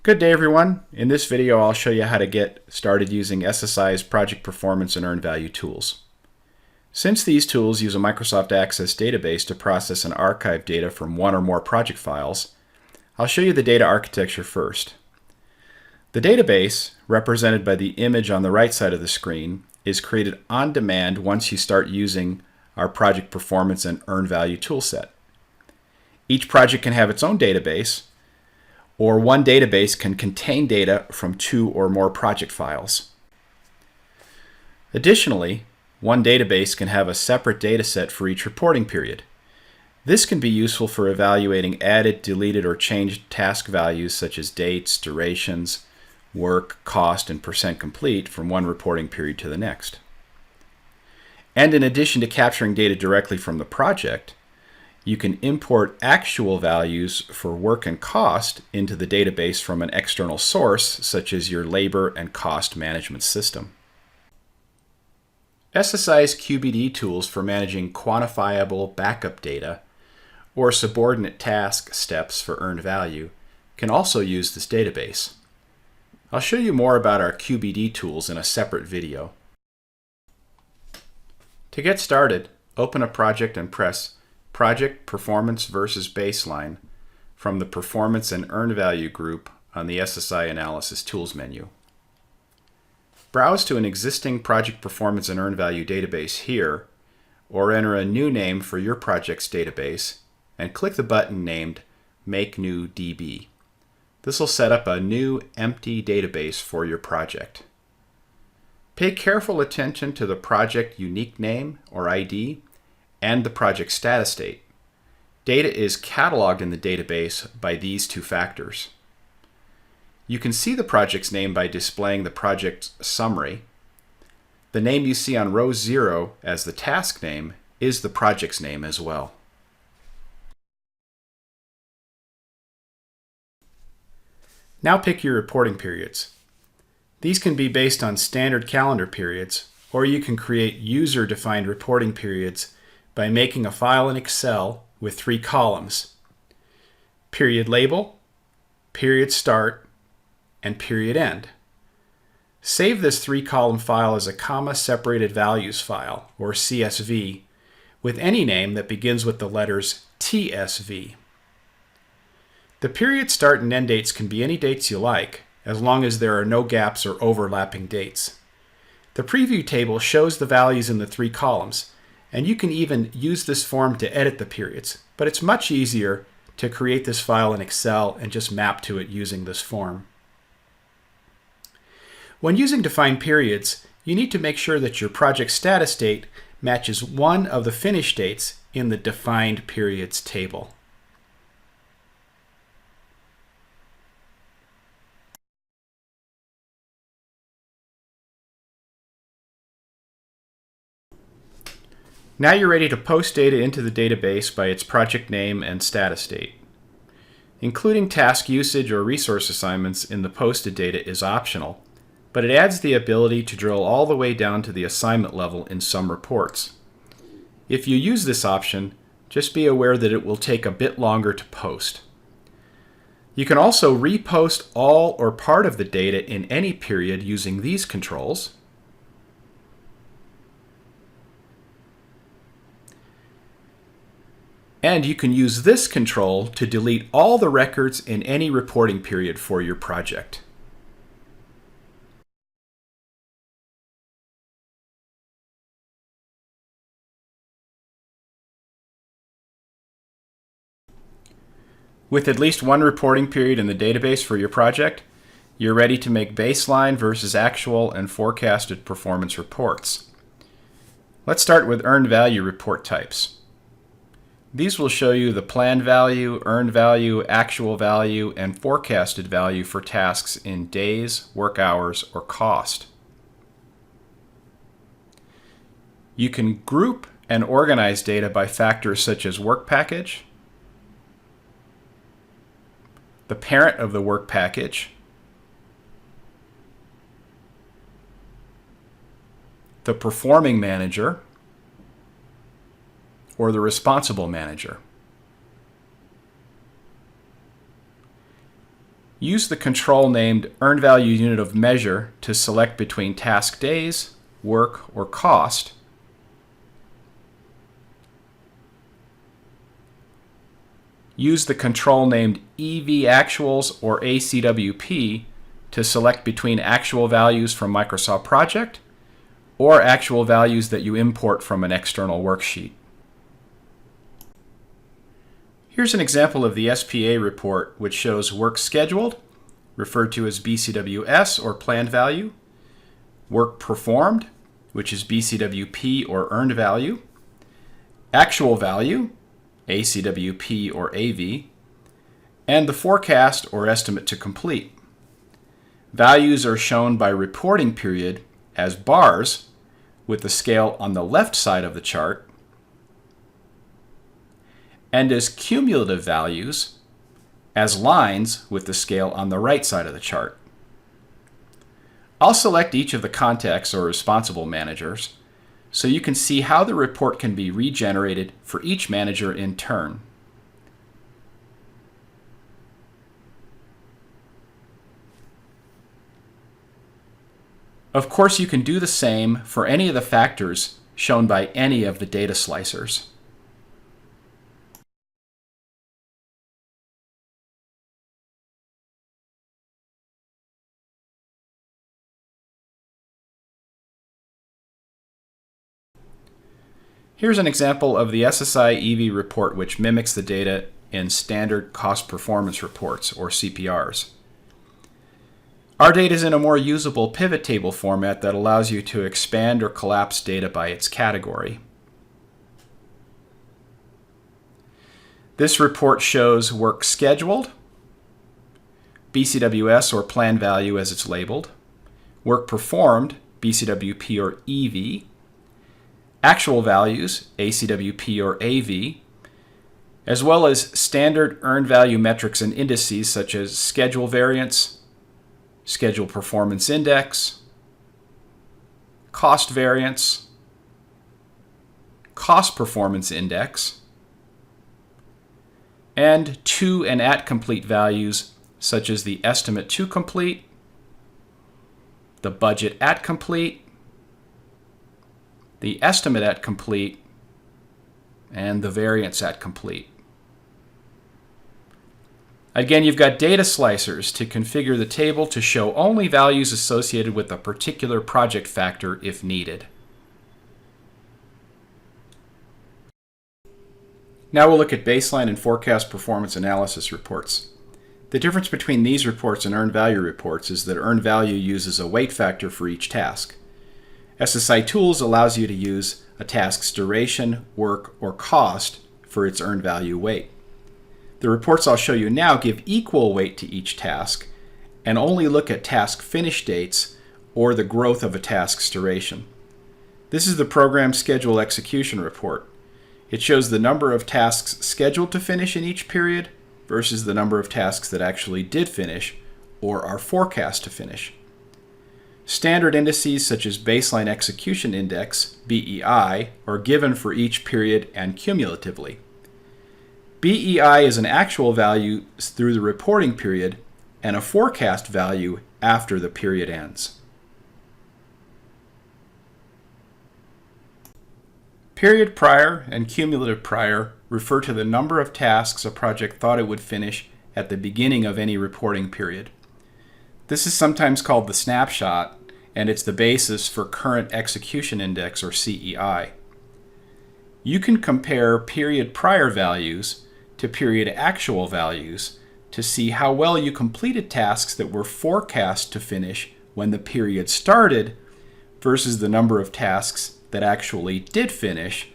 Good day, everyone. In this video, I'll show you how to get started using SSI's project performance and earned value tools. Since these tools use a Microsoft Access database to process and archive data from one or more project files, I'll show you the data architecture first. The database, represented by the image on the right side of the screen, is created on demand once you start using our project performance and earned value toolset. Each project can have its own database, or one database can contain data from two or more project files. Additionally, one database can have a separate data set for each reporting period. This can be useful for evaluating added, deleted, or changed task values such as dates, durations, work, cost, and percent complete from one reporting period to the next. And in addition to capturing data directly from the project, you can import actual values for work and cost into the database from an external source, such as your labor and cost management system. SSI's QBD tools for managing quantifiable backup data or subordinate task steps for earned value can also use this database. I'll show you more about our QBD tools in a separate video. To get started, open a project and press Project Performance versus Baseline from the Performance and Earned Value group on the SSI Analysis Tools menu. Browse to an existing Project Performance and Earned Value database here, or enter a new name for your project's database and click the button named Make New DB. This will set up a new empty database for your project. Pay careful attention to the project unique name or ID and the project status date. Data is cataloged in the database by these two factors. You can see the project's name by displaying the project summary. The name you see on row 0 as the task name is the project's name as well. Now pick your reporting periods. These can be based on standard calendar periods, or you can create user-defined reporting periods by making a file in Excel with 3 columns: period label, period start, and period end. Save this 3-column file as a comma-separated values file, or CSV, with any name that begins with the letters TSV. The period start and end dates can be any dates you like, as long as there are no gaps or overlapping dates. The preview table shows the values in the 3 columns, and you can even use this form to edit the periods, but it's much easier to create this file in Excel and just map to it using this form. When using defined periods, you need to make sure that your project status date matches one of the finish dates in the defined periods table. Now you're ready to post data into the database by its project name and status date. Including task usage or resource assignments in the posted data is optional, but it adds the ability to drill all the way down to the assignment level in some reports. If you use this option, just be aware that it will take a bit longer to post. You can also repost all or part of the data in any period using these controls. And you can use this control to delete all the records in any reporting period for your project. With at least one reporting period in the database for your project, you're ready to make baseline versus actual and forecasted performance reports. Let's start with earned value report types. These will show you the planned value, earned value, actual value, and forecasted value for tasks in days, work hours, or cost. You can group and organize data by factors such as work package, the parent of the work package, the performing manager, or the responsible manager. Use the control named earned value unit of measure to select between task days, work, or cost. Use the control named EV actuals or ACWP to select between actual values from Microsoft Project or actual values that you import from an external worksheet. Here's an example of the SPA report, which shows work scheduled, referred to as BCWS or planned value, work performed, which is BCWP or earned value, actual value, ACWP or AV, and the forecast or estimate to complete. Values are shown by reporting period as bars with the scale on the left side of the chart, and as cumulative values as lines with the scale on the right side of the chart. I'll select each of the contacts or responsible managers so you can see how the report can be regenerated for each manager in turn. Of course, you can do the same for any of the factors shown by any of the data slicers. Here's an example of the SSI EV report, which mimics the data in standard cost performance reports, or CPRs. Our data is in a more usable pivot table format that allows you to expand or collapse data by its category. This report shows work scheduled, BCWS or planned value as it's labeled, work performed, BCWP or EV, actual values, ACWP or AV, as well as standard earned value metrics and indices such as schedule variance, schedule performance index, cost variance, cost performance index, and to and at complete values such as the estimate to complete, the budget at complete, the estimate at complete, and the variance at complete. Again, you've got data slicers to configure the table to show only values associated with a particular project factor if needed. Now we'll look at baseline and forecast performance analysis reports. The difference between these reports and earned value reports is that earned value uses a weight factor for each task. SSI Tools allows you to use a task's duration, work, or cost for its earned value weight. The reports I'll show you now give equal weight to each task and only look at task finish dates or the growth of a task's duration. This is the program schedule execution report. It shows the number of tasks scheduled to finish in each period versus the number of tasks that actually did finish or are forecast to finish. Standard indices such as Baseline Execution Index, BEI, are given for each period and cumulatively. BEI is an actual value through the reporting period and a forecast value after the period ends. Period prior and cumulative prior refer to the number of tasks a project thought it would finish at the beginning of any reporting period. This is sometimes called the snapshot, and it's the basis for Current Execution Index, or CEI. You can compare period prior values to period actual values to see how well you completed tasks that were forecast to finish when the period started versus the number of tasks that actually did finish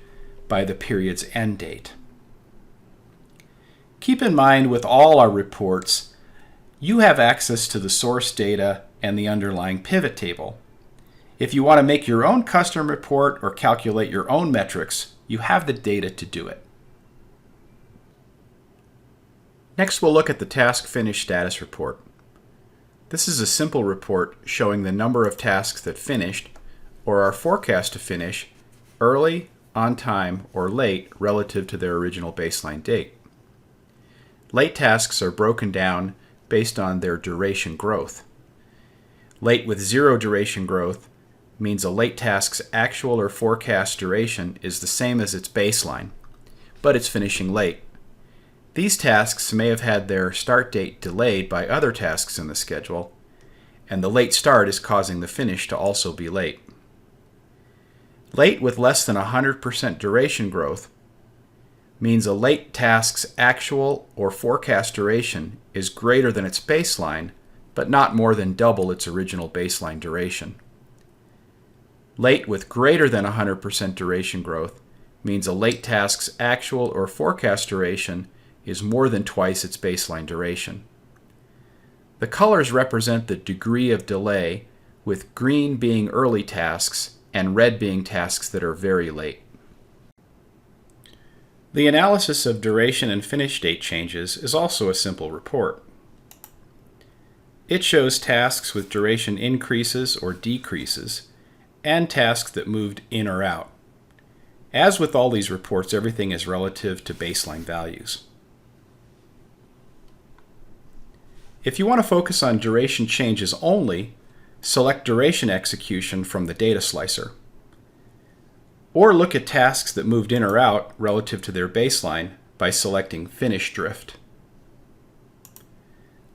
by the period's end date. Keep in mind, with all our reports, you have access to the source data and the underlying pivot table. If you want to make your own custom report or calculate your own metrics, you have the data to do it. Next, we'll look at the task finish status report. This is a simple report showing the number of tasks that finished or are forecast to finish early, on time, or late relative to their original baseline date. Late tasks are broken down based on their duration growth. Late with zero duration growth means a late task's actual or forecast duration is the same as its baseline, but it's finishing late. These tasks may have had their start date delayed by other tasks in the schedule, and the late start is causing the finish to also be late. Late with less than 100% duration growth means a late task's actual or forecast duration is greater than its baseline, but not more than double its original baseline duration. Late with greater than 100% duration growth means a late task's actual or forecast duration is more than twice its baseline duration. The colors represent the degree of delay, with green being early tasks and red being tasks that are very late. The analysis of duration and finish date changes is also a simple report. It shows tasks with duration increases or decreases and tasks that moved in or out. As with all these reports, everything is relative to baseline values. If you want to focus on duration changes only, select Duration Execution from the data slicer. Or look at tasks that moved in or out relative to their baseline by selecting Finish Drift.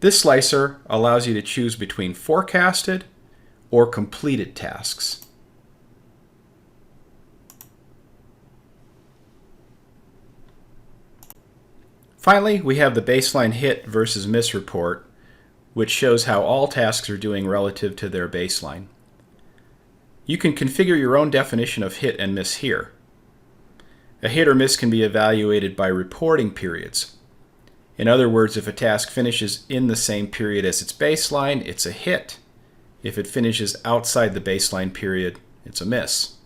This slicer allows you to choose between forecasted or completed tasks. Finally, we have the baseline hit versus miss report, which shows how all tasks are doing relative to their baseline. You can configure your own definition of hit and miss here. A hit or miss can be evaluated by reporting periods. In other words, if a task finishes in the same period as its baseline, it's a hit. If it finishes outside the baseline period, it's a miss.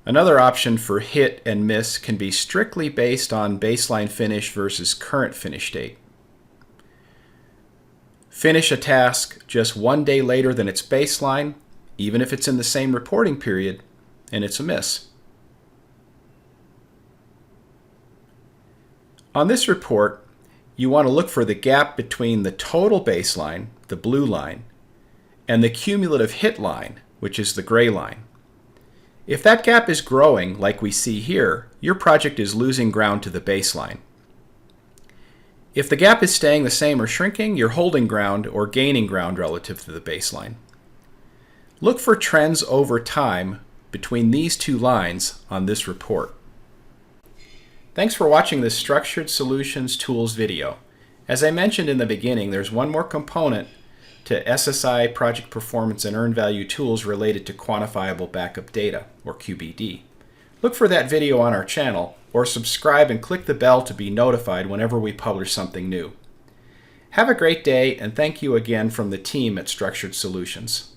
Another option for hit and miss can be strictly based on baseline finish versus current finish date. Finish a task just one day later than its baseline, even if it's in the same reporting period, and it's a miss. On this report, you want to look for the gap between the total baseline, the blue line, and the cumulative hit line, which is the gray line. If that gap is growing, like we see here, your project is losing ground to the baseline. If the gap is staying the same or shrinking, you're holding ground or gaining ground relative to the baseline. Look for trends over time between these two lines on this report. Thanks for watching this Structured Solutions Tools video. As I mentioned in the beginning, there's one more component to SSI Project Performance and Earned Value tools related to quantifiable backup data, or QBD. Look for that video on our channel, or subscribe and click the bell to be notified whenever we publish something new. Have a great day, and thank you again from the team at Structured Solutions.